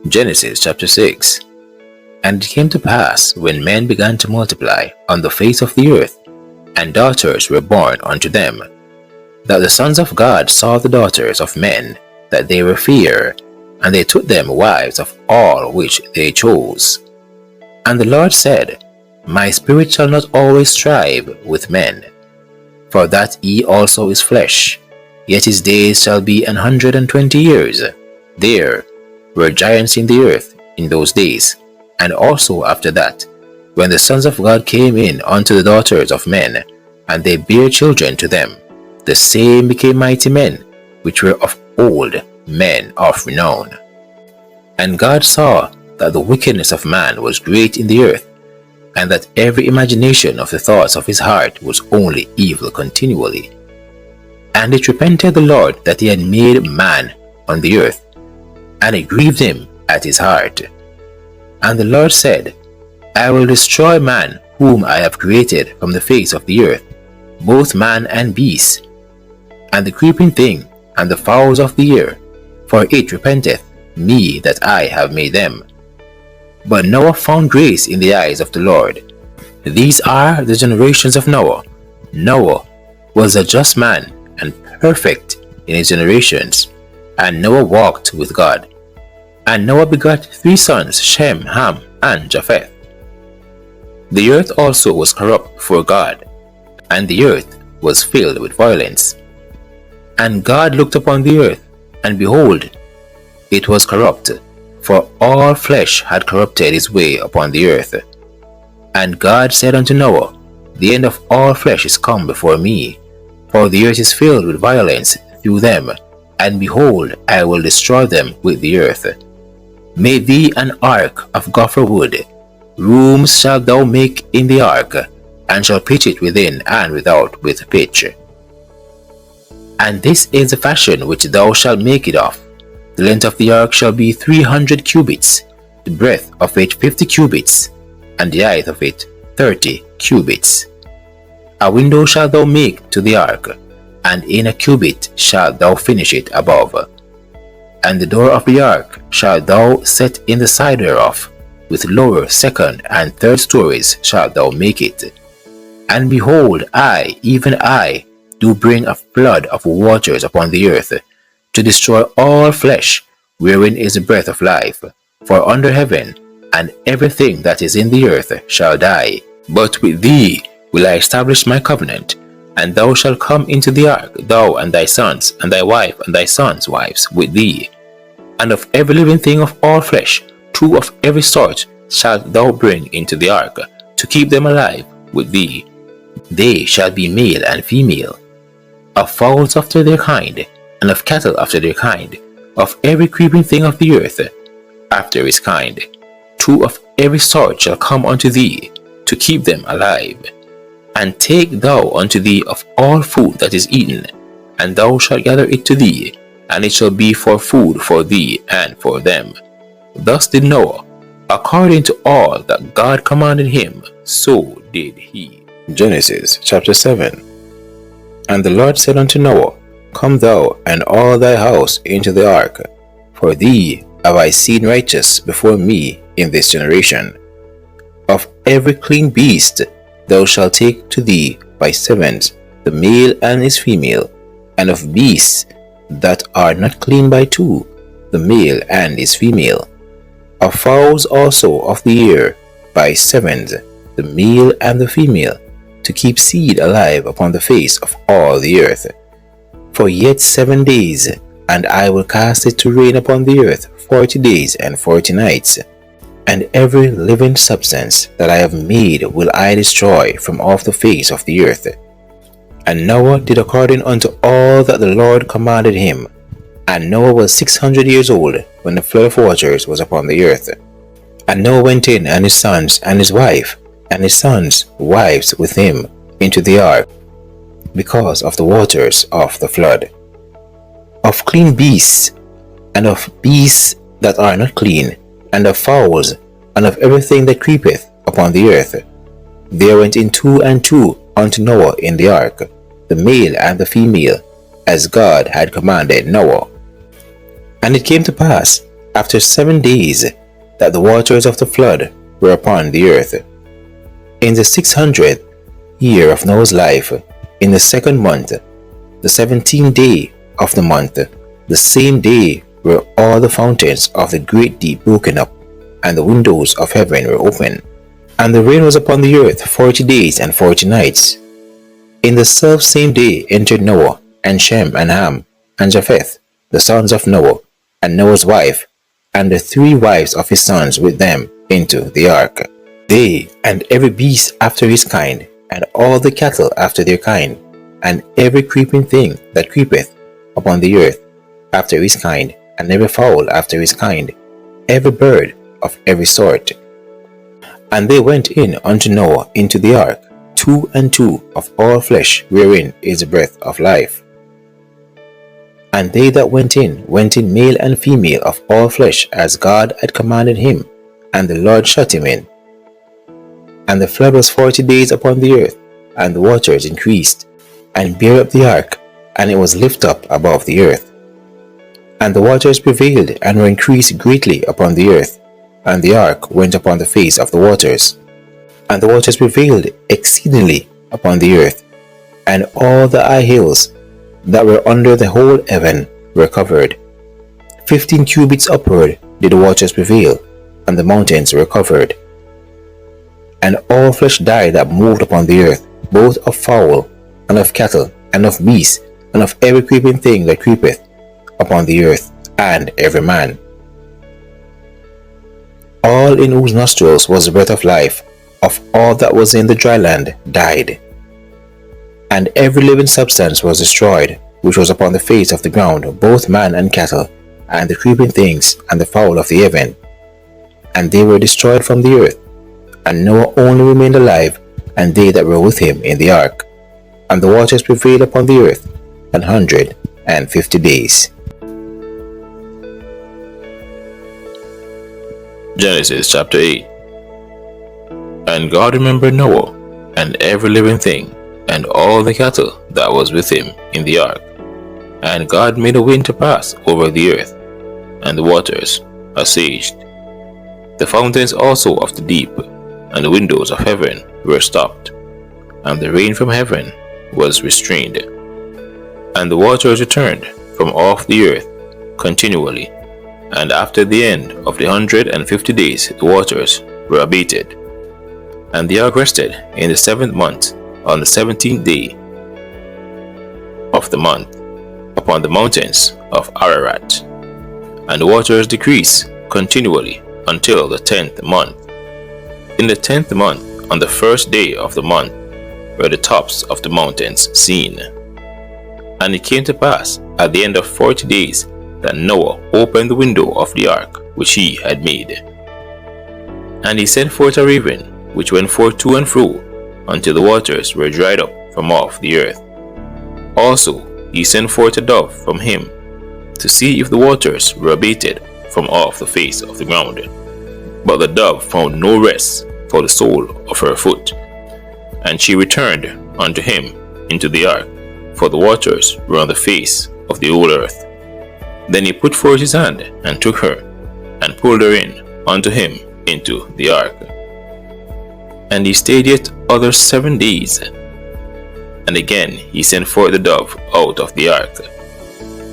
Genesis chapter 6. And it came to pass, when men began to multiply on the face of the earth, and daughters were born unto them, that the sons of God saw the daughters of men, that they were fair, and they took them wives of all which they chose. And the Lord said, My spirit shall not always strive with men, for that he also is flesh, yet his days shall be 120 years. There were giants in the earth in those days, and also after that, when the sons of God came in unto the daughters of men, and they bare children to them, the same became mighty men, which were of old, men of renown. And God saw that the wickedness of man was great in the earth, and that every imagination of the thoughts of his heart was only evil continually. And it repented the Lord that he had made man on the earth, and it grieved him at his heart. And the Lord said, I will destroy man whom I have created from the face of the earth, both man and beast, and the creeping thing, and the fowls of the air, for it repenteth me that I have made them. But Noah found grace in the eyes of the Lord. These are the generations of Noah. Noah was a just man and perfect in his generations, and Noah walked with God. And Noah begot 3 sons, Shem, Ham, and Japheth. The earth also was corrupt before God, and the earth was filled with violence. And God looked upon the earth, and behold, it was corrupt, for all flesh had corrupted his way upon the earth. And God said unto Noah, The end of all flesh is come before me, for the earth is filled with violence through them, and behold, I will destroy them with the earth. Make thee an ark of gopher wood. Rooms shalt thou make in the ark, and shall pitch it within and without with pitch. And this is the fashion which thou shalt make it of. The length of the ark shall be 300 cubits, the breadth of it 50 cubits, and the height of it 30 cubits. A window shalt thou make to the ark, and in a cubit shalt thou finish it above. And the door of the ark shalt thou set in the side thereof, with lower, second, and third stories shalt thou make it. And behold, I, even I, do bring a flood of waters upon the earth, to destroy all flesh, wherein is the breath of life. For under heaven, and everything that is in the earth shall die. But with thee will I establish my covenant, and thou shalt come into the ark, thou and thy sons, and thy wife, and thy sons' wives with thee. And of every living thing of all flesh, 2 of every sort shalt thou bring into the ark, to keep them alive with thee. They shall be male and female, of fowls after their kind, and of cattle after their kind, of every creeping thing of the earth after his kind. 2 of every sort shall come unto thee, to keep them alive. And take thou unto thee of all food that is eaten, and thou shalt gather it to thee, and it shall be for food for thee and for them. Thus did Noah, according to all that God commanded him, so did he. Genesis chapter 7. And the Lord said unto Noah, Come thou and all thy house into the ark, for thee have I seen righteous before me in this generation. Of every clean beast thou shalt take to thee by 7s, the male and his female, and of beasts that are not clean by 2, the male and his female. Of fowls also of the air by 7s, the male and the female, to keep seed alive upon the face of all the earth. For yet 7 days, and I will cast it to rain upon the earth 40 days and 40 nights. And every living substance that I have made will I destroy from off the face of the earth. And Noah did according unto all that the Lord commanded him. And Noah was 600 years old when the flood of waters was upon the earth. And Noah went in, and his sons, and his wife, and his sons' wives with him, into the ark, because of the waters of the flood. Of clean beasts, and of beasts that are not clean, and of fowls, and of everything that creepeth upon the earth, there went in 2 and 2 unto Noah in the ark, the male and the female, as God had commanded Noah. And it came to pass, after 7 days that the waters of the flood were upon the earth. In the 600th year of Noah's life, in the 2nd month, the 17th day of the month, the same day were all the fountains of the great deep broken up, and the windows of heaven were open. And the rain was upon the earth 40 days and 40 nights. In the selfsame day entered Noah, and Shem, and Ham, and Japheth, the sons of Noah, and Noah's wife, and the 3 wives of his sons with them, into the ark. They, and every beast after his kind, and all the cattle after their kind, and every creeping thing that creepeth upon the earth after his kind, and every fowl after his kind, every bird of every sort. And they went in unto Noah into the ark, 2 and 2 of all flesh, wherein is the breath of life. And they that went in male and female of all flesh, as God had commanded him, and the Lord shut him in. And the flood was 40 days upon the earth, and the waters increased, and bare up the ark, and it was lifted up above the earth. And the waters prevailed, and were increased greatly upon the earth, and the ark went upon the face of the waters. And the waters prevailed exceedingly upon the earth, and all the high hills that were under the whole heaven were covered. 15 cubits upward did the waters prevail, and the mountains were covered. And all flesh died that moved upon the earth, both of fowl, and of cattle, and of beasts, and of every creeping thing that creepeth upon the earth, and every man. All in whose nostrils was the breath of life, of all that was in the dry land, died. And every living substance was destroyed, which was upon the face of the ground, both man and cattle, and the creeping things, and the fowl of the heaven. And they were destroyed from the earth. And Noah only remained alive, and they that were with him in the ark. And the waters prevailed upon the earth 150 days. Genesis chapter 8. And God remembered Noah, and every living thing, and all the cattle that was with him in the ark. And God made a wind to pass over the earth, and the waters assuaged. The fountains also of the deep, and the windows of heaven were stopped, and the rain from heaven was restrained. And the waters returned from off the earth continually. And after the end of the 150 days the waters were abated. And the ark rested in the 7th month, on the 17th day of the month, upon the mountains of Ararat. And the waters decreased continually until the 10th month. In the 10th month, on the 1st day of the month, were the tops of the mountains seen. And it came to pass at the end of 40 days that Noah opened the window of the ark which he had made. And he sent forth a raven, which went forth to and fro, until the waters were dried up from off the earth. Also he sent forth a dove from him, to see if the waters were abated from off the face of the ground. But the dove found no rest for the sole of her foot. And she returned unto him into the ark, for the waters were on the face of the whole earth. Then he put forth his hand, and took her, and pulled her in unto him into the ark. And he stayed yet other 7 days. And again he sent forth the dove out of the ark.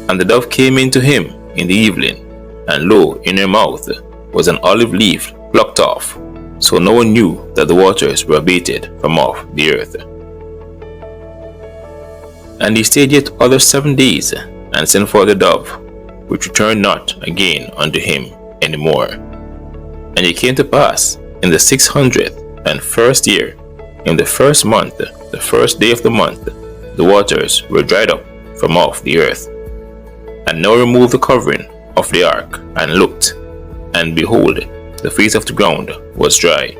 And the dove came in to him in the evening, and lo, in her mouth was an olive leaf plucked off. So no one knew that the waters were abated from off the earth. And he stayed yet other 7 days, and sent forth the dove, which returned not again unto him any more. And it came to pass in the 601st year, in the 1st month, the 1st day of the month, the waters were dried up from off the earth. And Noah removed the covering of the ark, and looked, and behold, the face of the ground was dry.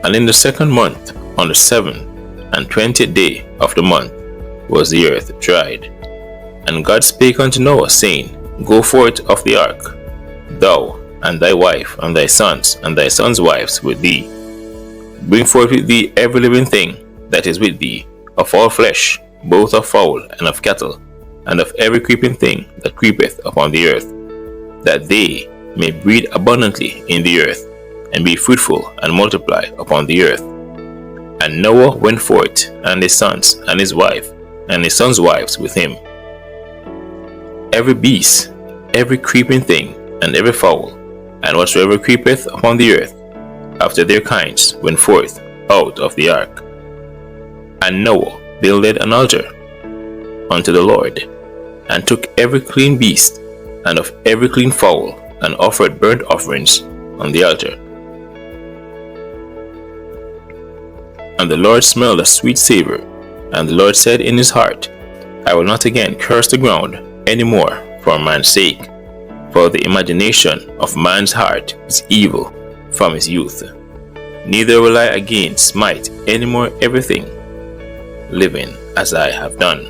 And in the 2nd month, on the 7th and 20th day of the month, was the earth dried. And God spake unto Noah, saying, Go forth of the ark, thou, and thy wife, and thy sons, and thy sons' wives with thee. Bring forth with thee every living thing that is with thee, of all flesh, both of fowl and of cattle, and of every creeping thing that creepeth upon the earth, that they may breed abundantly in the earth, and be fruitful and multiply upon the earth. And Noah went forth, and his sons, and his wife, and his sons' wives with him. Every beast, every creeping thing, and every fowl, and whatsoever creepeth upon the earth, after their kinds, went forth out of the ark. And Noah builded an altar unto the Lord, and took every clean beast, and of every clean fowl, and offered burnt offerings on the altar. And the Lord smelled a sweet savour, and the Lord said in his heart, I will not again curse the ground any more for man's sake, for the imagination of man's heart is evil from his youth. Neither will I again smite any more everything living as I have done.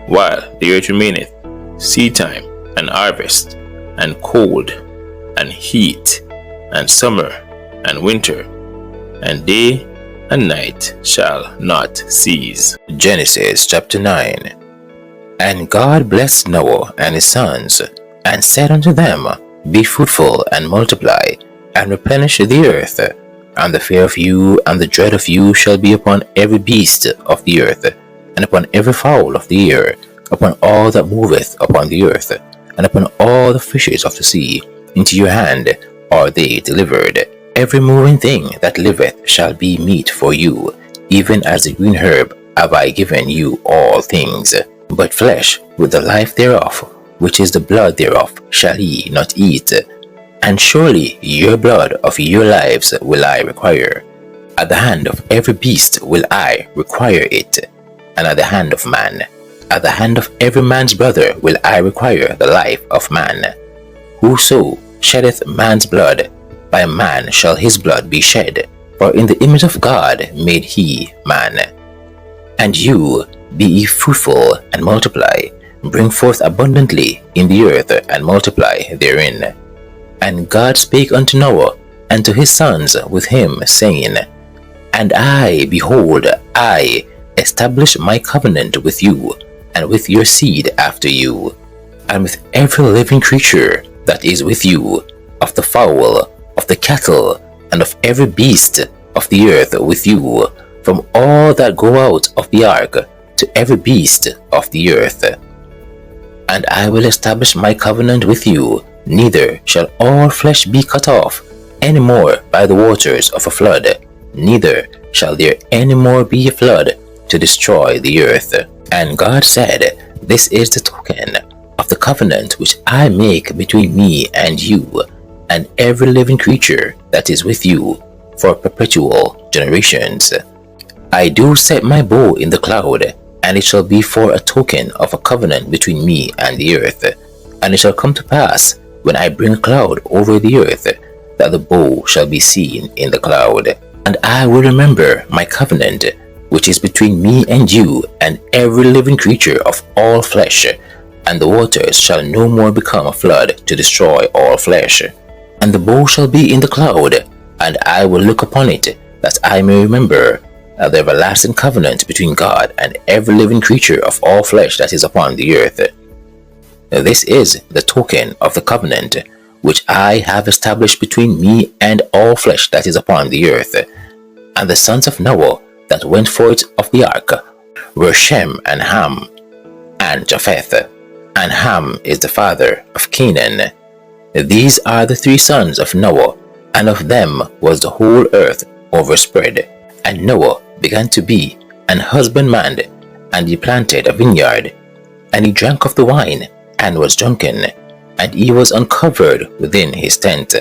While the earth remaineth, seed time and harvest, and cold, and heat, and summer, and winter, and day and night shall not cease. Genesis chapter 9. And God blessed Noah and his sons, and said unto them, Be fruitful, and multiply, and replenish the earth. And the fear of you and the dread of you shall be upon every beast of the earth, and upon every fowl of the air, upon all that moveth upon the earth, and upon all the fishes of the sea. Into your hand are they delivered. Every moving thing that liveth shall be meat for you, even as the green herb have I given you all things. But flesh with the life thereof, which is the blood thereof, shall ye not eat. And surely your blood of your lives will I require. At the hand of every beast will I require it, and at the hand of man, at the hand of every man's brother will I require the life of man. Whoso sheddeth man's blood, by man shall his blood be shed, for in the image of God made he man. And you, be ye fruitful and multiply, bring forth abundantly in the earth and multiply therein. And God spake unto Noah and to his sons with him, saying, And I, behold, I establish my covenant with you, and with your seed after you, and with every living creature that is with you, of the fowl, of the cattle, and of every beast of the earth with you, from all that go out of the ark, to every beast of the earth. And I will establish my covenant with you, neither shall all flesh be cut off any more by the waters of a flood, neither shall there any more be a flood to destroy the earth. And God said, This is the token of the covenant which I make between me and you, and every living creature that is with you, for perpetual generations. I do set my bow in the cloud, and it shall be for a token of a covenant between me and the earth. And it shall come to pass, when I bring a cloud over the earth, that the bow shall be seen in the cloud. And I will remember my covenant, which is between me and you and every living creature of all flesh, and the waters shall no more become a flood to destroy all flesh. And the bow shall be in the cloud, and I will look upon it, that I may remember the everlasting covenant between God and every living creature of all flesh that is upon the earth. This is the token of the covenant which I have established between me and all flesh that is upon the earth. And the sons of Noah that went forth of the ark were Shem and Ham and Japheth. And Ham is the father of Canaan. These are the three sons of Noah, and of them was the whole earth overspread. And Noah began to be an husbandman, and he planted a vineyard, and he drank of the wine, and was drunken, and he was uncovered within his tent.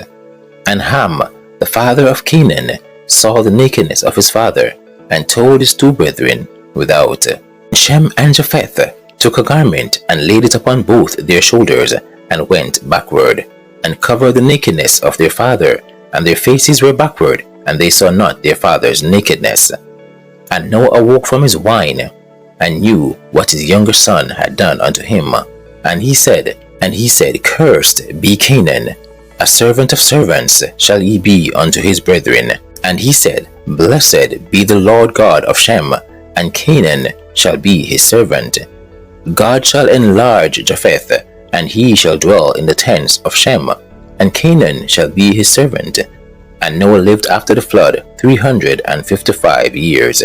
And Ham, the father of Canaan, saw the nakedness of his father, and told his two brethren without. Shem and Japheth took a garment, and laid it upon both their shoulders, and went backward, and covered the nakedness of their father, and their faces were backward, and they saw not their father's nakedness. And Noah awoke from his wine, and knew what his younger son had done unto him. And he said, Cursed be Canaan, a servant of servants shall he be unto his brethren. And he said, Blessed be the Lord God of Shem, and Canaan shall be his servant. God shall enlarge Japheth, and he shall dwell in the tents of Shem. and Canaan shall be his servant. And Noah lived after the flood 355 years,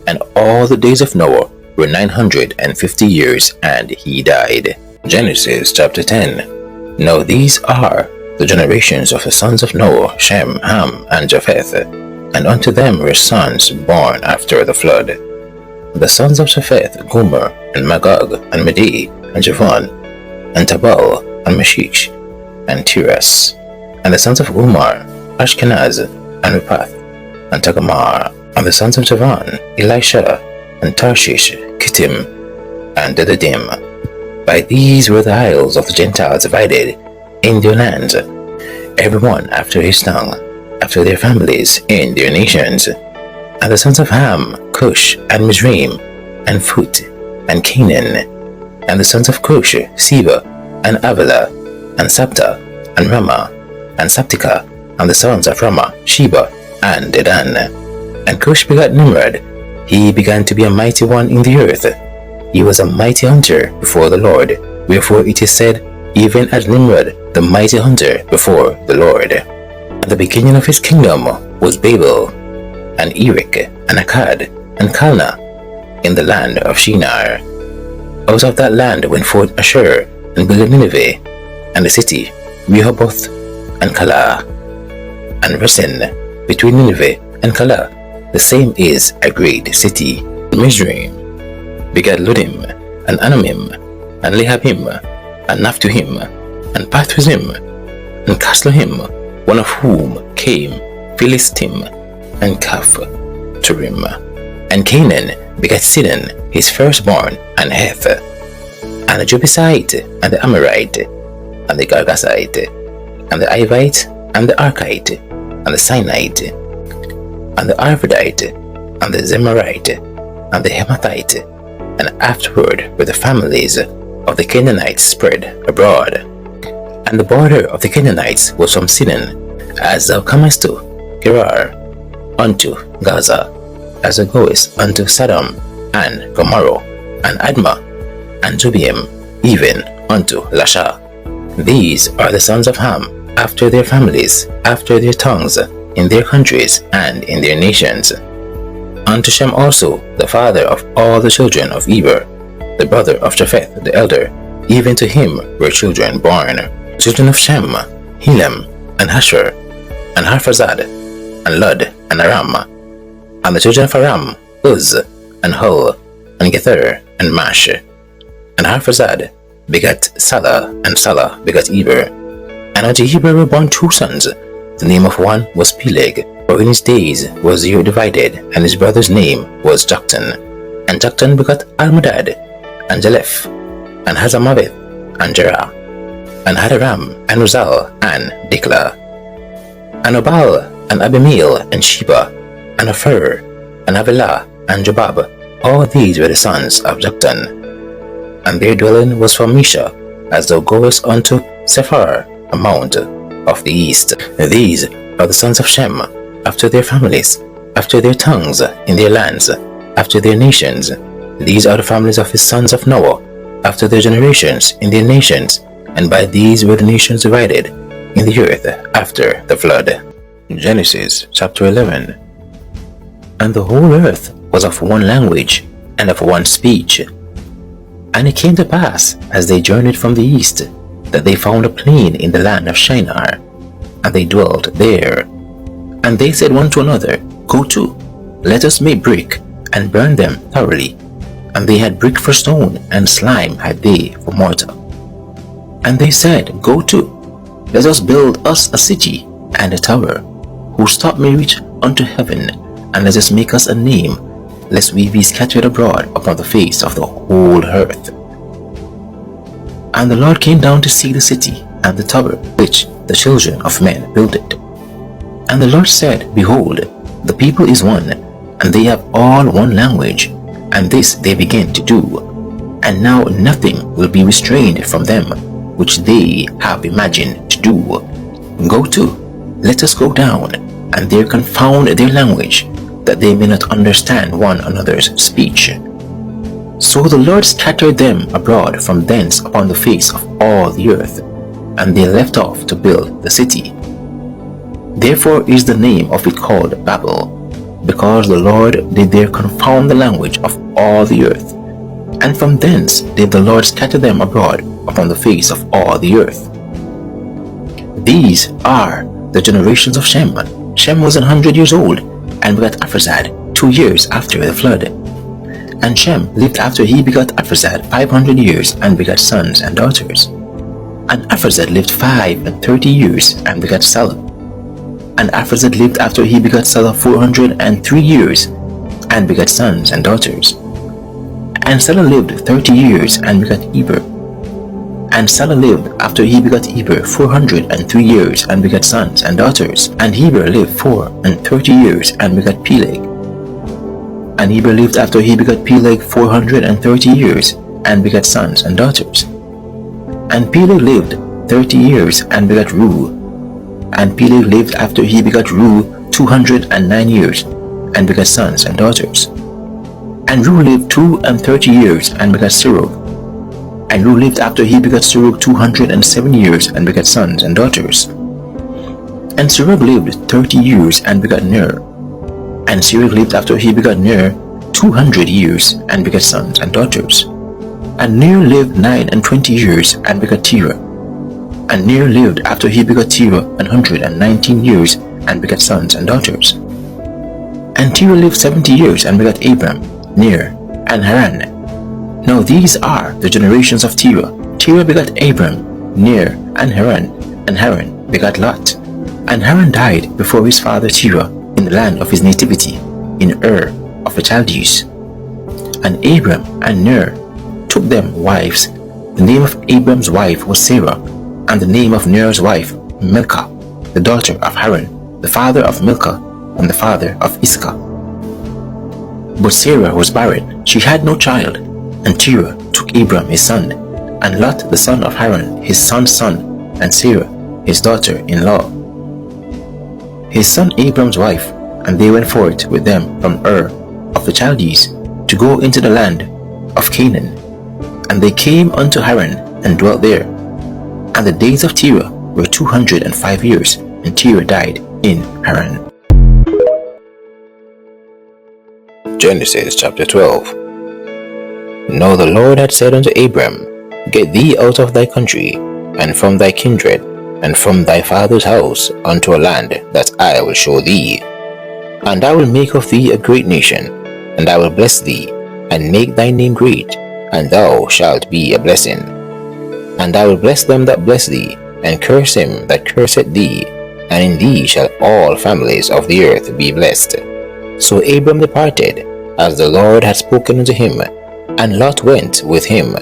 and all the days of Noah were 950 years, and he died. Genesis chapter 10. Now these are the generations of the sons of Noah, Shem, Ham, and Japheth, and unto them were sons born after the flood. The sons of Japheth, Gomer, and Magog, and Madai, and Javan, and Tabal, and Meshish, and Tiras. And the sons of Gomer, Ashkenaz, and Repath, and Tagamar. And the sons of Javan, Elisha, and Tarshish, Kittim, and Dedadim. By these were the isles of the Gentiles divided in their lands, every one after his tongue, after their families, in their nations. And the sons of Ham, Cush, and Mizraim, and Phut, and Canaan. And the sons of Cush, Seba, and Avila, and Sabta, and Ramah, and Sabtika. And the sons of Ramah, Sheba, and Dedan. And Cush begat Nimrod. He began to be a mighty one in the earth. He was a mighty hunter before the Lord. Wherefore it is said, even as Nimrod, the mighty hunter before the Lord. And the beginning of his kingdom was Babel, and Erech, and Akkad, and Calneh, in the land of Shinar. Out of that land went forth Ashur, and built Nineveh, and the city, Rehoboth, and Calah, and Resen, between Nineveh and Calah. The same is a great city. Mizraim begat Ludim, and Anamim, and Lehabim, and Naphtuhim, and Pathrazim, and Casluhim, one of whom came Philistim, and Caph-Turim. And Canaan begat Sidon, his firstborn, and Heth, and the Jebusite, and the Amorite, and the Girgasite, and the Ivite, and the Arkite, and the Sinite, and the Arvadite, and the Zemarite, and the Hemathite. And afterward were the families of the Canaanites spread abroad. And the border of the Canaanites was from Sidon, as thou comest to Gerar, unto Gaza, as thou goest unto Sodom, and Gomorrah, and Admah, and Zubaim, even unto Lasha. These are the sons of Ham, after their families, after their tongues, in their countries, and in their nations. Unto Shem also, the father of all the children of Eber, the brother of Japheth the elder, even to him were children born. The children of Shem, Helam, and Hashur, and Harphazad, and Lud, and Aram. And the children of Aram, Uz, and Hul, and Gether, and Mash. And Harphazad begat Salah, and Salah begat Eber. And unto Eber were born two sons. The name of one was Peleg, for in his days was the earth divided, and his brother's name was Joktan. And Joktan begat Almodad, and Jaleph, and Hazamaveth, and Jerah, and Hadaram, and Uzal, and Diklah, and Obal, and Abimael, and Sheba, and Aphir, and Havilah, and Jobab. All these were the sons of Joktan. And their dwelling was from Misha, as thou goest unto Sephar, a mount of the east. These are the sons of Shem, after their families, after their tongues, in their lands, after their nations. These are the families of his sons of Noah, after their generations, in their nations. And by these were the nations divided in the earth after the flood. Genesis chapter 11. And the whole earth was of one language, and of one speech. And it came to pass, as they journeyed from the east, that they found a plain in the land of Shinar, and they dwelt there. And they said one to another, Go to, let us make brick, and burn them thoroughly. And they had brick for stone, and slime had they for mortar. And they said, Go to, let us build us a city, and a tower, whose top may reach unto heaven, and let us make us a name, lest we be scattered abroad upon the face of the whole earth. And the Lord came down to see the city, and the tower, which the children of men builded. And the Lord said, Behold, the people is one, and they have all one language, and this they begin to do. And now nothing will be restrained from them, which they have imagined to do. Go to, let us go down, and there confound their language, that they may not understand one another's speech. So the Lord scattered them abroad from thence upon the face of all the earth, and they left off to build the city. Therefore is the name of it called Babel, because the Lord did there confound the language of all the earth. And from thence did the Lord scatter them abroad upon the face of all the earth. These are the generations of Shem. Shem was 100 years old, and begot Arphaxad 2 years after the flood. And Shem lived after he begot Arphaxad 500 years, and begot sons and daughters. And Arphaxad lived 35 years, and begot Salah. And Arphaxad lived after he begot Salah 403 years, and begot sons and daughters. And Salah lived 30 years, and begot Eber. And Salah lived after he begot Eber 403 years, and begot sons and daughters. And Heber lived 430 years, and begot Peleg. And Heber lived after he begot Peleg 430 years, and begot sons and daughters. And Peleg lived 30 years, and begot Reu. And Peleg lived after he begot Reu 209 years, and begot sons and daughters. And Reu lived 32 years, and begot Serug. And Reu lived after he begot Serug 207 years, and begot sons and daughters. And Serug lived 30 years, and begot Ner. And Serug lived after he begot Ner 200 years, and begot sons and daughters. And Ner lived 29 years, and begot Terah. And Ner lived after he begot Terah 119 years, and begot sons and daughters. And Terah lived 70 years, and begot Abram, Ner, and Haran. Now these are the generations of Terah. Terah begot Abram, Ner, and Haran begot Lot. And Haran died before his father Terah in the land of his nativity, in Ur of the Chaldees. And Abram and Ner took them wives. The name of Abram's wife was Sarah, and the name of Ner's wife Milcah, the daughter of Haran, the father of Milcah, and the father of Iscah. But Sarah was barren, she had no child. And Terah took Abram his son, and Lot the son of Haran his son's son, and Sarah his daughter-in-law, his son Abram's wife. And they went forth with them from Ur of the Chaldees to go into the land of Canaan. And they came unto Haran, and dwelt there. And the days of Terah were 205 years, and Terah died in Haran. Genesis chapter 12. Now the Lord had said unto Abram, Get thee out of thy country, and from thy kindred, and from thy father's house, unto a land that I will show thee. And I will make of thee a great nation, and I will bless thee, and make thy name great, and thou shalt be a blessing. And I will bless them that bless thee, and curse him that curseth thee, and in thee shall all families of the earth be blessed. So Abram departed, as the Lord had spoken unto him, and Lot went with him.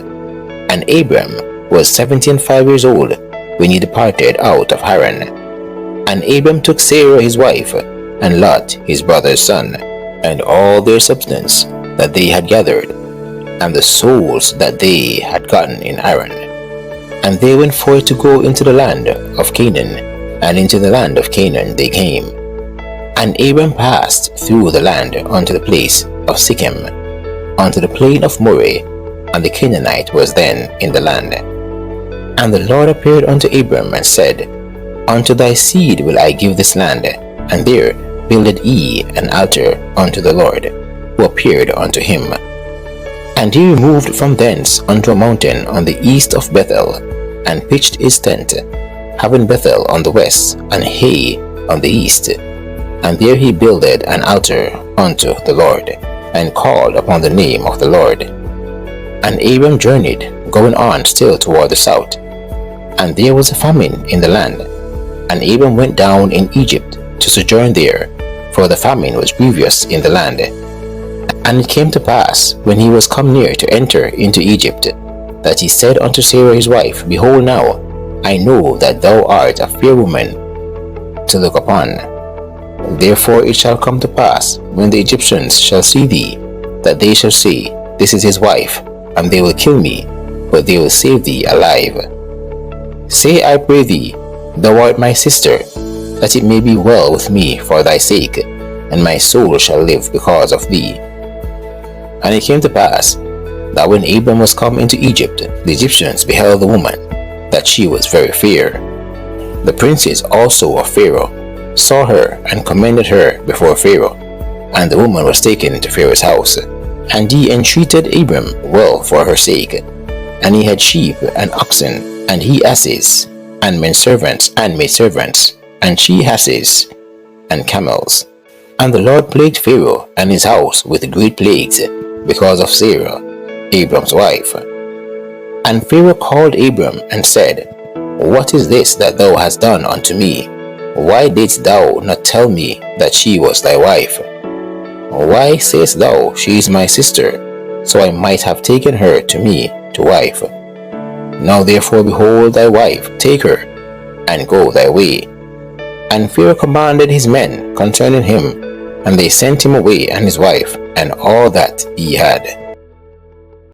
And Abram was 75 years old when he departed out of Haran. And Abram took Sarah his wife, and Lot his brother's son, and all their substance that they had gathered, and the souls that they had gotten in Haran. And they went forth to go into the land of Canaan, and into the land of Canaan they came. And Abram passed through the land unto the place of Sichem, unto the plain of Moreh, and the Canaanite was then in the land. And the Lord appeared unto Abram, and said, Unto thy seed will I give this land. And there builded he an altar unto the Lord, who appeared unto him. And he removed from thence unto a mountain on the east of Bethel, and pitched his tent, having Bethel on the west, and Hai on the east. And there he builded an altar unto the Lord, and called upon the name of the Lord. And Abram journeyed, going on still toward the south. And there was a famine in the land. And Abram went down in Egypt to sojourn there, for the famine was grievous in the land. And it came to pass, when he was come near to enter into Egypt, that he said unto Sarah his wife, Behold now, I know that thou art a fair woman to look upon. Therefore it shall come to pass, when the Egyptians shall see thee, that they shall say, This is his wife, and they will kill me, but they will save thee alive. Say, I pray thee, Thou art my sister, that it may be well with me for thy sake, and my soul shall live because of thee. And it came to pass, that when Abram was come into Egypt, the Egyptians beheld the woman, that she was very fair. The princes also of Pharaoh saw her and commended her before Pharaoh, and the woman was taken into Pharaoh's house. And he entreated Abram well for her sake, and he had sheep and oxen, and he asses, and men servants and maidservants, and she asses, and camels. And the Lord plagued Pharaoh and his house with great plagues because of Sarah, Abram's wife. And Pharaoh called Abram and said, What is this that thou hast done unto me? Why didst thou not tell me that she was thy wife? Why sayest thou, She is my sister, so I might have taken her to me to wife? Now therefore, behold thy wife, take her, and go thy way. And Pharaoh commanded his men concerning him, and they sent him away and his wife, and all that he had.